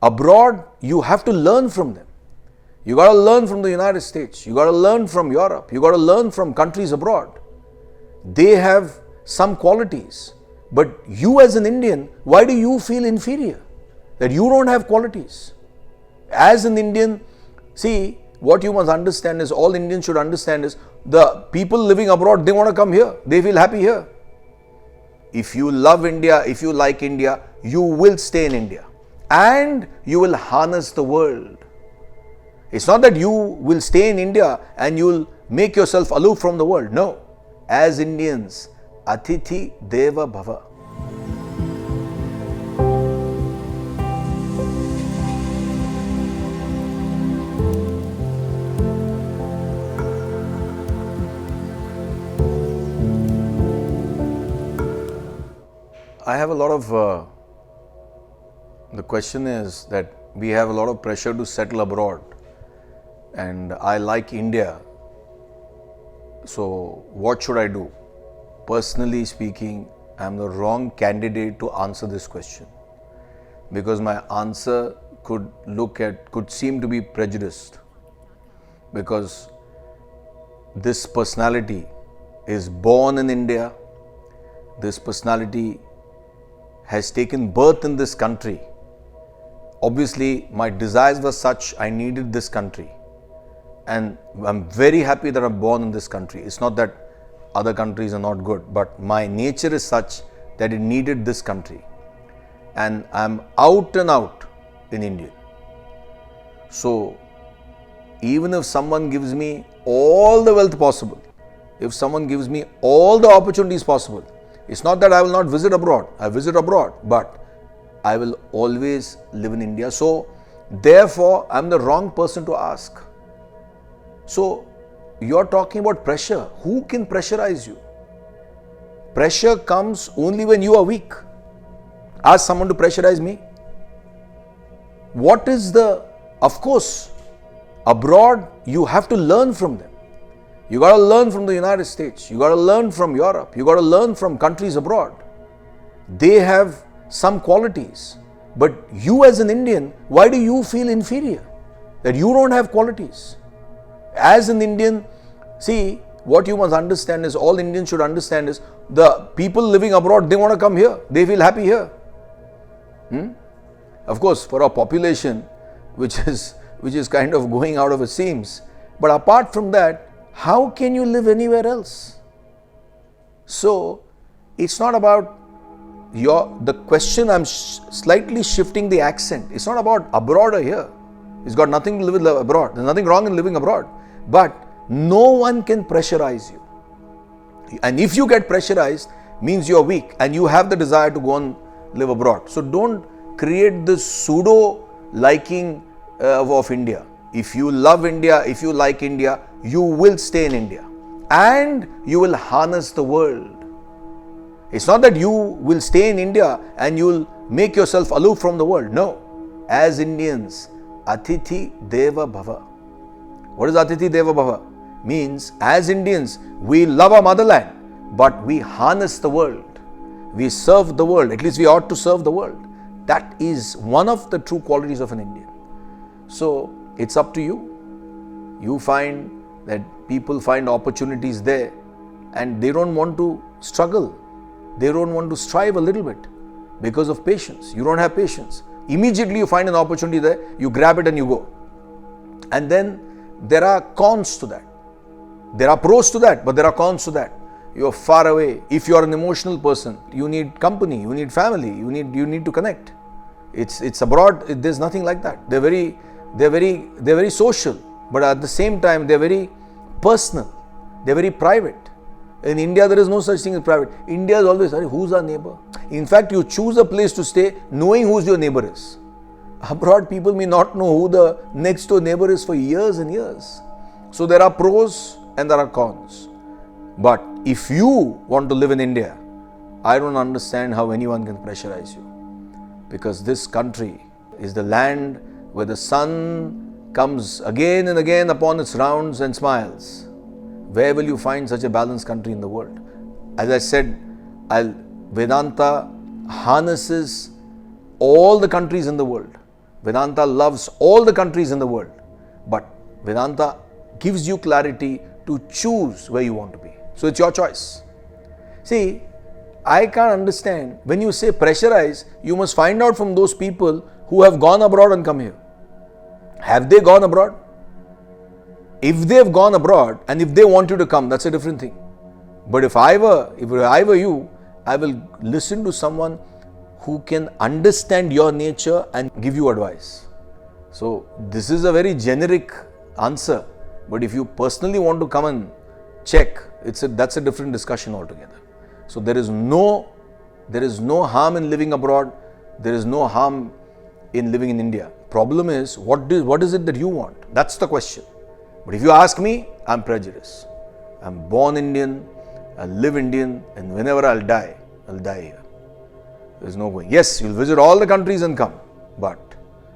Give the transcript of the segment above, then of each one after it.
abroad, you have to learn from them. You got to learn from the United States. You got to learn from Europe. You got to learn from countries abroad. They have some qualities. But you as an Indian, why do you feel inferior? That you don't have qualities. As an Indian, see, what you must understand is, all Indians should understand is, the people living abroad, they want to come here. They feel happy here. If you love India, if you like India, you will stay in India. And you will harness the world. It's not that you will stay in India and you will make yourself aloof from the world. No. As Indians, Atithi, devo, bhava. I have a lot of, the question is that we have a lot of pressure to settle abroad, and I like India. So what should I do? Personally speaking, I am the wrong candidate to answer this question, because my answer could seem to be prejudiced, because this personality is born in India. This personality has taken birth in this country. Obviously, my desires were such, I needed this country. And I'm very happy that I'm born in this country. It's not that other countries are not good, but my nature is such that it needed this country. And I'm out and out in India. So, even if someone gives me all the wealth possible, if someone gives me all the opportunities possible, it's not that I will not visit abroad. I visit abroad, but I will always live in India. So, therefore, I'm the wrong person to ask. So, you're talking about pressure. Who can pressurize you? Pressure comes only when you are weak. Ask someone to pressurize me. Of course, abroad, you have to learn from them. You got to learn from the United States. You got to learn from Europe. You got to learn from countries abroad. They have some qualities. But you as an Indian, why do you feel inferior? That you don't have qualities. As an Indian, see, what you must understand is, all Indians should understand is, the people living abroad, they want to come here. They feel happy here. Of course, for a population which is kind of going out of its seams. But apart from that, how can you live anywhere else? So, it's not about the question, I'm slightly shifting the accent. It's not about abroad or here. It's got nothing to do with abroad. There's nothing wrong in living abroad. But no one can pressurize you. And if you get pressurized, means you're weak and you have the desire to go and live abroad. So don't create this pseudo liking of India. If you love India, if you like India, you will stay in India. And you will harness the world. It's not that you will stay in India and you will make yourself aloof from the world. No. As Indians, Atithi, devo, bhava. What is Atithi, devo, bhava? Means, as Indians, we love our motherland, but we harness the world. We serve the world. At least we ought to serve the world. That is one of the true qualities of an Indian. So, it's up to you. You find that people find opportunities there and they don't want to struggle. They don't want to strive a little bit because of patience. You don't have patience. Immediately you find an opportunity there, you grab it and you go. And then there are cons to that. There are pros to that, but there are cons to that. You are far away. If you are an emotional person, you need company, you need family, you need to connect. It's abroad, there's nothing like that. They're very social, but at the same time they're very personal. They're very private. In India, there is no such thing as private. India is always, who's our neighbor? In fact, you choose a place to stay knowing who your neighbor is. Abroad, people may not know who the next door neighbor is for years and years. So there are pros and there are cons. But if you want to live in India, I don't understand how anyone can pressurize you. Because this country is the land where the sun comes again and again upon its rounds and smiles. Where will you find such a balanced country in the world? As I said, Vedanta harnesses all the countries in the world. Vedanta loves all the countries in the world. But Vedanta gives you clarity to choose where you want to be. So it's your choice. See, I can't understand when you say pressurize, you must find out from those people who have gone abroad and come here. Have they gone abroad? If they have gone abroad and if they want you to come, that's a different thing. But if I were you, I will listen to someone who can understand your nature and give you advice. So this is a very generic answer. But if you personally want to come and check, that's a different discussion altogether. So there is no harm in living abroad. There is no harm in living in India. Problem is, what is it that you want? That's the question. But if you ask me, I'm prejudiced. I'm born Indian, I live Indian, and whenever I'll die here. There's no going. Yes, you'll visit all the countries and come. But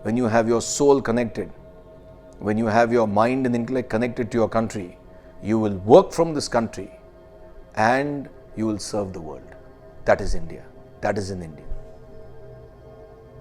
when you have your soul connected, when you have your mind and intellect connected to your country, you will work from this country and you will serve the world. That is India. That is in India.